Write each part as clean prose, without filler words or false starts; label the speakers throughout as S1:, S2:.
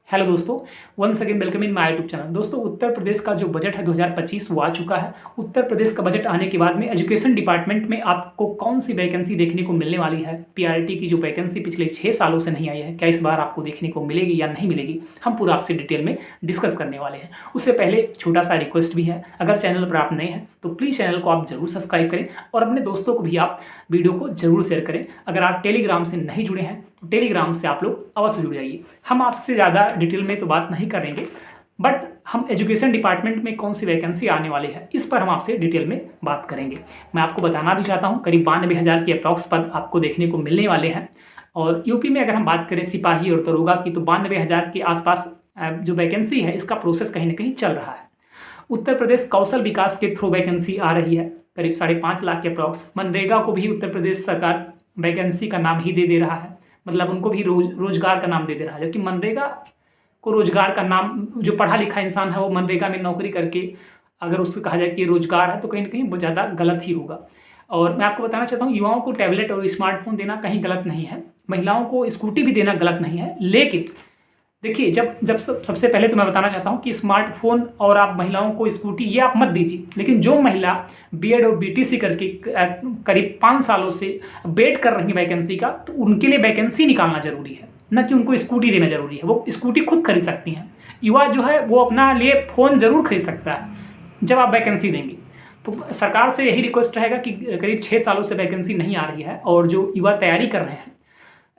S1: Hello दोस्तों, once again welcome in my YouTube channel. दोस्तों, उत्तर प्रदेश का जो बजट है 2025 वो आ चुका है। उत्तर प्रदेश का बजट आने के बाद में एजुकेशन डिपार्टमेंट में आपको कौन सी वैकेंसी देखने को मिलने वाली है, पीआरटी की जो वैकेंसी पिछले 6 सालों से नहीं आई है, क्या इस बार आपको देखने को मिलेगी या नहीं मिलेगी, हम पूरा आपसे डिटेल में डिस्कस करने वाले हैं। उससे पहले छोटा सा रिक्वेस्ट भी है, अगर चैनल पर आप नए हैं तो प्लीज़ चैनल को आप जरूर सब्सक्राइब करें और अपने दोस्तों को भी आप वीडियो को जरूर शेयर करें। अगर आप टेलीग्राम से नहीं जुड़े हैं तो टेलीग्राम से आप लोग अवश्य जुड़ जाइए। हम आपसे ज़्यादा डिटेल में तो बात नहीं करेंगे, बट हम एजुकेशन डिपार्टमेंट में कौन सी वैकेंसी आने वाली है इस पर हम आपसे डिटेल में बात करेंगे। मैं आपको बताना भी चाहता हूँ, करीब 92,000 के अप्रॉक्स पद आपको देखने को मिलने वाले हैं। और यूपी में अगर हम बात करें सिपाही और दरोगा की, तो 92,000 के आसपास जो वैकेंसी है इसका प्रोसेस कहीं ना कहीं चल रहा है। उत्तर प्रदेश कौशल विकास के थ्रू वैकेंसी आ रही है, करीब 5.5 लाख के अप्रॉक्स। मनरेगा को भी उत्तर प्रदेश सरकार वैकेंसी का नाम ही दे रहा है, मतलब उनको भी रोजगार का नाम दे रहा है। जबकि मनरेगा को रोजगार का नाम, जो पढ़ा लिखा इंसान है वो मनरेगा में नौकरी करके अगर उससे कहा जाए कि रोजगार है तो कहीं ना कहीं बहुत ज़्यादा गलत ही होगा। और मैं आपको बताना चाहता हूँ, युवाओं को टैबलेट और स्मार्टफोन देना कहीं गलत नहीं है, महिलाओं को स्कूटी भी देना गलत नहीं है। लेकिन देखिए, जब सबसे पहले तो मैं बताना चाहता हूँ कि स्मार्टफोन और आप महिलाओं को स्कूटी ये आप मत दीजिए। लेकिन जो महिला बीएड और बीटीसी करके करीब 5 सालों से वेट कर रही है वैकेंसी का, तो उनके लिए वैकेंसी निकालना जरूरी है, न कि उनको स्कूटी देना जरूरी है। वो स्कूटी खुद खरीद सकती हैं। युवा जो है वो अपना लिए फ़ोन जरूर खरीद सकता है जब आप वैकेंसी देंगे। तो सरकार से यही रिक्वेस्ट रहेगा कि करीब 6 सालों से वैकेंसी नहीं आ रही है और जो युवा तैयारी कर रहे हैं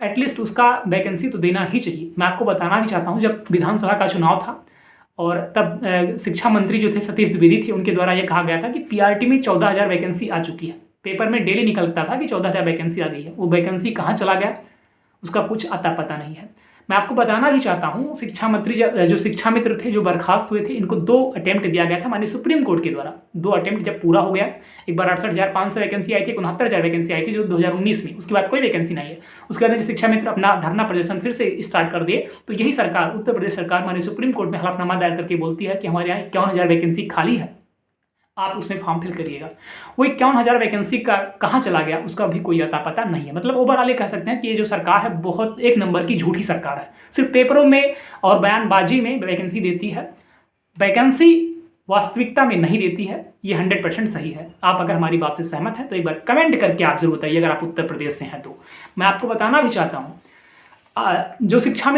S1: एटलीस्ट उसका वैकेंसी तो देना ही चाहिए। मैं आपको बताना भी चाहता हूँ, जब विधानसभा का चुनाव था और तब शिक्षा मंत्री जो थे सतीश द्विवेदी थे, उनके द्वारा यह कहा गया था कि पीआरटी में 14,000 वैकेंसी आ चुकी है। पेपर में डेली निकलता था कि 14,000 वैकेंसी आ गई है। वो वैकेंसी कहाँ चला गया उसका कुछ अता पता नहीं है। मैं आपको बताना भी चाहता हूँ, शिक्षा मंत्री जो शिक्षा मित्र थे जो बर्खास्त हुए थे, इनको 2 अटेम्प्ट दिया गया था माननीय सुप्रीम कोर्ट के द्वारा। 2 अटेम्प्ट जब पूरा हो गया, एक बार 68,500 वैकेंसी आई थी, 69,000 वैकेंसी आई थी जो 2019 में, उसके बाद कोई वैकेंसी नहीं है। उसके बाद शिक्षा मित्र अपना धरना प्रदर्शन फिर से स्टार्ट कर दिए। तो यही सरकार, उत्तर प्रदेश सरकार माननीय सुप्रीम कोर्ट में हलफनामा दायर करके बोलती है कि हमारे यहाँ 51,000 वैकेंसी खाली है, आप उसमें फॉर्म फिल करिएगा। वो 51,000 वैकेंसी का कहाँ चला गया उसका भी कोई अता पता नहीं है। मतलब ओवरऑल ये कह सकते हैं कि ये जो सरकार है बहुत एक नंबर की झूठी सरकार है। सिर्फ पेपरों में और बयानबाजी में वैकेंसी देती है, वैकेंसी वास्तविकता में नहीं देती है। ये 100% सही है। आप अगर हमारी बात से सहमत हैं तो एक बार कमेंट करके आप जरूर बताइए, अगर आप उत्तर प्रदेश से हैं तो। मैं आपको बताना भी चाहता हूँ, जो शिक्षा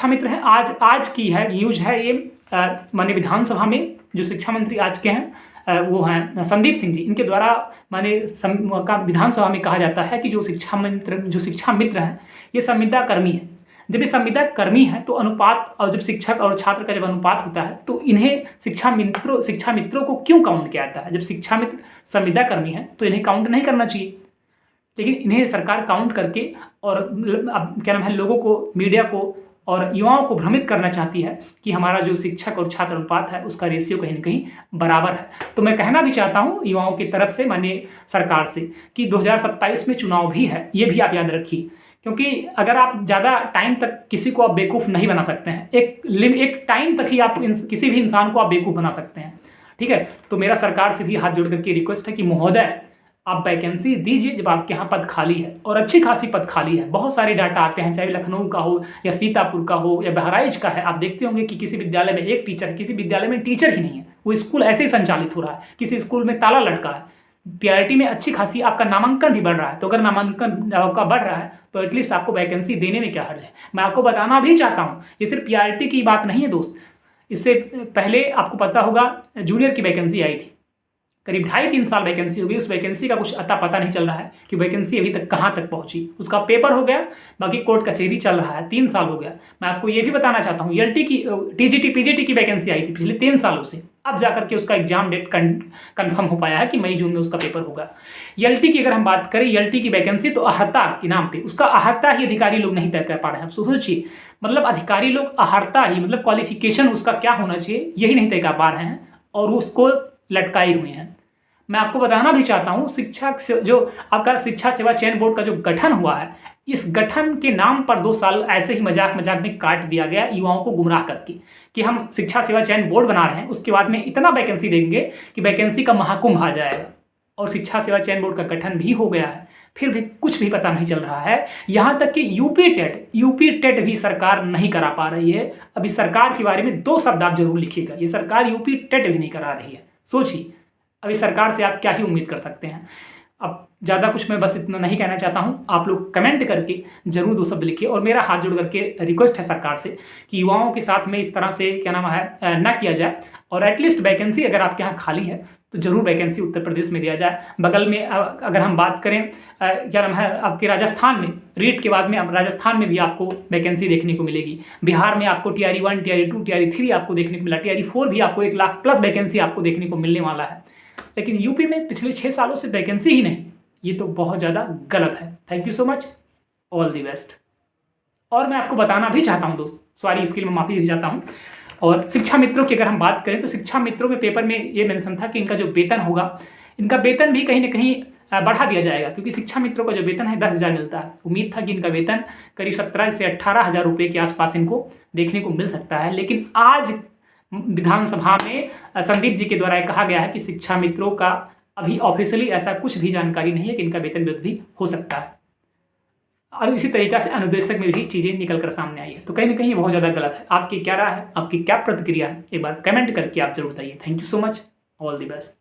S1: मित्र हैं आज की है न्यूज है ये, माननीय विधानसभा में जो शिक्षा मंत्री आज के हैं वो हैं संदीप सिंह जी। इनके द्वारा माने विधानसभा में कहा जाता है कि जो शिक्षा मित्र हैं ये संविदा कर्मी है। जब ये संविदा कर्मी है तो अनुपात, और जब शिक्षक और छात्र का जब अनुपात होता है तो इन्हें शिक्षा मित्रों को क्यों काउंट किया जाता है? जब शिक्षा मित्र संविदा कर्मी है तो इन्हें काउंट नहीं करना चाहिए, लेकिन इन्हें सरकार काउंट करके और क्या नाम है, लोगों को, मीडिया को और युवाओं को भ्रमित करना चाहती है कि हमारा जो शिक्षक और छात्र अनुपात है उसका रेशियो कहीं ना कहीं बराबर है। तो मैं कहना भी चाहता हूँ युवाओं की तरफ से, माननीय सरकार से, कि 2027 में चुनाव भी है, ये भी आप याद रखिए। क्योंकि अगर आप ज़्यादा टाइम तक किसी को आप बेवकूफ़ नहीं बना सकते हैं, एक टाइम तक ही आप किसी भी इंसान को आप बेवकूफ़ बना सकते हैं, ठीक है। तो मेरा सरकार से भी हाथ जोड़ करके रिक्वेस्ट है कि महोदय आप वैकेंसी दीजिए जब आपके यहाँ पद खाली है, और अच्छी खासी पद खाली है। बहुत सारे डाटा आते हैं, चाहे लखनऊ का हो या सीतापुर का हो या बहराइच का है। आप देखते होंगे कि किसी विद्यालय में एक टीचर है, किसी विद्यालय में टीचर ही नहीं है, वो स्कूल ऐसे ही संचालित हो रहा है, किसी स्कूल में ताला लटका है। पीआरटी में अच्छी खासी आपका नामांकन भी बढ़ रहा है, तो अगर नामांकन आपका बढ़ रहा है तो एटलीस्ट आपको वैकेंसी देने में क्या हर्ज है। मैं आपको बताना भी चाहता हूँ, ये सिर्फ पीआरटी की बात नहीं है दोस्त। इससे पहले आपको पता होगा जूनियर की वैकेंसी आई थी, करीब 2.5-3 साल वैकेंसी हो गई। उस वैकेंसी का कुछ अता पता नहीं चल रहा है कि वैकेंसी अभी तक कहाँ तक पहुंची। उसका पेपर हो गया, बाकी कोर्ट कचहरी चल रहा है, 3 साल हो गया। मैं आपको ये भी बताना चाहता हूँ, एलटी की, टीजीटी पीजीटी की वैकेंसी आई थी पिछले 3 सालों से, अब जाकर के उसका एग्जाम डेट कन्फर्म हो पाया है कि मई जून में उसका पेपर होगा। एलटी की अगर हम बात करें, एलटी की वैकेंसी तो अहर्ता के नाम पे, उसका अहर्ता ही अधिकारी लोग नहीं तय कर पा रहे हैं। आप सोचिए, मतलब अधिकारी लोग अहर्ता ही, मतलब क्वालिफिकेशन उसका क्या होना चाहिए यही नहीं तय कर पा रहे हैं और उसको लटकाए हुए हैं। मैं आपको बताना भी चाहता हूँ, जो आपका शिक्षा सेवा चयन बोर्ड का जो गठन हुआ है, इस गठन के नाम पर 2 साल ऐसे ही मजाक में काट दिया गया, युवाओं को गुमराह करके कि हम शिक्षा सेवा चयन बोर्ड बना रहे हैं, उसके बाद में इतना वैकेंसी देंगे कि वैकेंसी का महाकुंभ आ जाएगा। और शिक्षा सेवा चयन बोर्ड का गठन भी हो गया है, फिर भी कुछ भी पता नहीं चल रहा है। यहाँ तक कि यूपी टेट भी सरकार नहीं करा पा रही है। अभी सरकार के बारे में 2 शब्द आप जरूर लिखिएगा, ये सरकार यूपी टेट भी नहीं करा रही है। सोचिए अभी सरकार से आप क्या ही उम्मीद कर सकते हैं। अब ज़्यादा कुछ मैं बस इतना नहीं कहना चाहता हूँ, आप लोग कमेंट करके जरूर 2 शब्द लिखिए। और मेरा हाथ जोड़ करके रिक्वेस्ट है सरकार से कि युवाओं के साथ में इस तरह से क्या नाम है ना किया जाए, और एटलीस्ट वैकेंसी अगर आपके यहाँ खाली है तो जरूर वैकेंसी उत्तर प्रदेश में दिया जाए। बगल में अगर हम बात करें क्या नाम है आपके राजस्थान में, रीट के बाद में अब राजस्थान में भी आपको वैकेंसी देखने को मिलेगी। बिहार में आपको TRE 1, TRE 2, TRE 3 आपको देखने को मिला, TRE 4 भी आपको 1 लाख प्लस वैकेंसी आपको देखने को मिलने वाला है। लेकिन यूपी में पिछले 6 सालों से वैकेंसी ही नहीं, ये तो बहुत ज़्यादा गलत है। Thank you so much, all the best. और मैं आपको बताना भी चाहता हूँ दोस्त, सॉरी इसके लिए मैं माफ़ी भी चाहता हूँ। और शिक्षा मित्रों की अगर हम बात करें तो शिक्षा मित्रों में पेपर में ये मेंशन था कि इनका जो वेतन होगा, इनका वेतन भी कहीं ना कहीं बढ़ा दिया जाएगा, क्योंकि शिक्षा मित्रों का जो वेतन है 10,000 मिलता है। उम्मीद था कि इनका वेतन करीब 17 से 18,000 रुपये के आसपास इनको देखने को मिल सकता है। लेकिन आज विधानसभा में संदीप जी के द्वारा कहा गया है कि शिक्षा मित्रों का अभी ऑफिशियली ऐसा कुछ भी जानकारी नहीं है कि इनका वेतन वृद्धि हो सकता है। और इसी तरीक़ा से अनुदेशक में भी चीज़ें निकल कर सामने आई है। तो कहीं ना कहीं बहुत ज़्यादा गलत है। आपकी क्या राय है, आपकी क्या प्रतिक्रिया है, एक बार कमेंट करके आप जरूर बताइए। Thank you so much, all the best.